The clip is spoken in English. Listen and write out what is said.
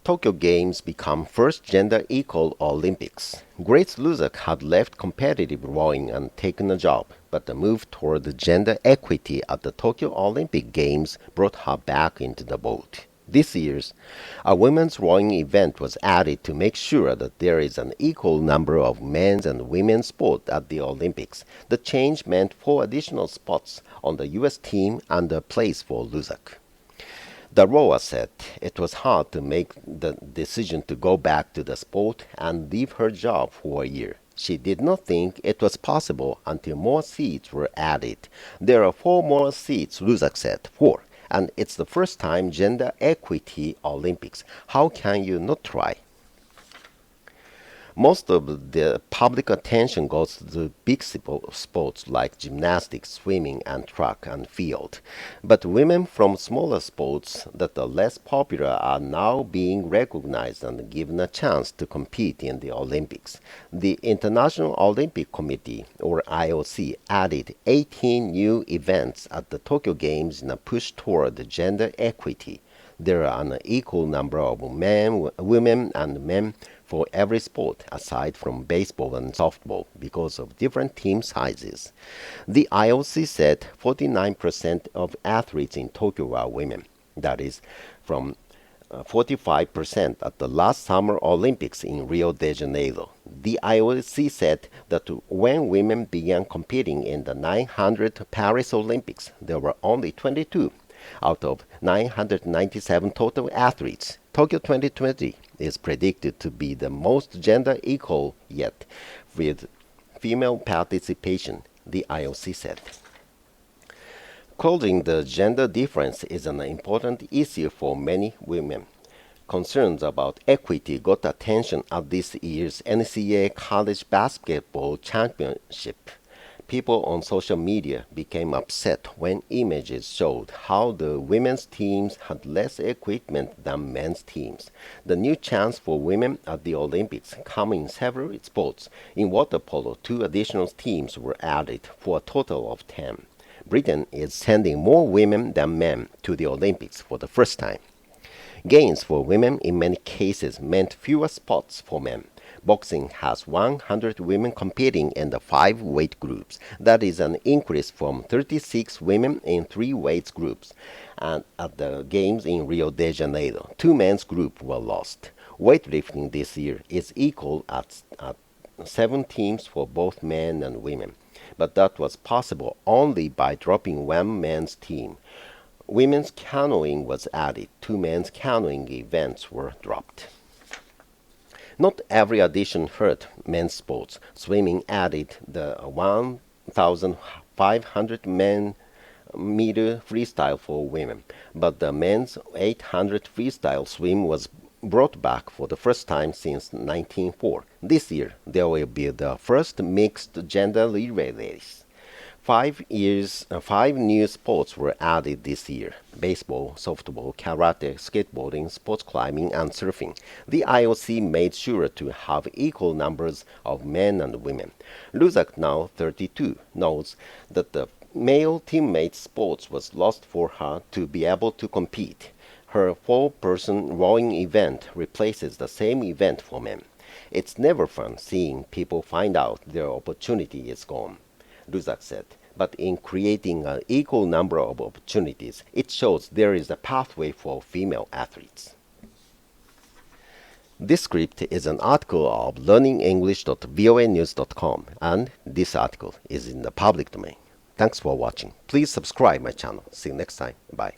Tokyo Games become first gender-equal Olympics. Grace Luzak had left competitive rowing and taken a job, but the move toward gender equity at the Tokyo Olympic Games brought her back into the boat. This year's, a women's rowing event was added to make sure that there is an equal number of men's and women's sports at the Olympics. The change meant 4 additional spots on the U.S. team and a place for Luzak. The rower said it was hard to make the decision to go back to the sport and leave her job for a year. She did not think it was possible until more seats were added. There are 4 more seats, Luzak said. 4. And it's the first time gender equity Olympics. How can you not try? Most of the public attention goes to the big sports like gymnastics, swimming, and track and field. But women from smaller sports that are less popular are now being recognized and given a chance to compete in the Olympics. The International Olympic Committee, or IOC, added 18 new events at the Tokyo Games in a push toward gender equity. There are an equal number of women, and men for every sport, aside from baseball and softball, because of different team sizes. The IOC said 49% of athletes in Tokyo are women. That is, from 45% at the last Summer Olympics in Rio de Janeiro. The IOC said that when women began competing in the 900 Paris Olympics, there were only 22 out of 997 total athletes. Tokyo 2020 is predicted to be the most gender equal yet, with female participation, the IOC said. Closing the gender difference is an important issue for many women. Concerns about equity got attention at this year's NCAA College Basketball Championship. People on social media became upset when images showed how the women's teams had less equipment than men's teams. The new chance for women at the Olympics come in several sports. In water polo, 2 additional teams were added for a total of 10. Britain is sending more women than men to the Olympics for the first time. Gains for women in many cases meant fewer spots for men. Boxing has 100 women competing in the 5 weight groups. That is an increase from 36 women in 3 weight groups. And at the Games in Rio de Janeiro, 2 men's groups were lost. Weightlifting this year is equal at 7 teams for both men and women. But that was possible only by dropping 1 men's team. Women's canoeing was added. 2 men's canoeing events were dropped. Not every addition hurt men's sports. Swimming added the 1,500 meter freestyle for women, but the men's 800 freestyle swim was brought back for the first time since 1904. This year, there will be the first mixed gender relay race. 5 new sports were added this year: baseball, softball, karate, skateboarding, sports climbing, and surfing. The IOC made sure to have equal numbers of men and women. Luzak, now 32, knows that the male teammate sports was lost for her to be able to compete. Her 4-person rowing event replaces the same event for men. It's never fun seeing people find out their opportunity is gone, Luzak said. But in creating an equal number of opportunities, it shows there is a pathway for female athletes. This script is an article of learningenglish.voanews.com, and this article is in the public domain. Thanks for watching. Please subscribe my channel. See you next time. Bye.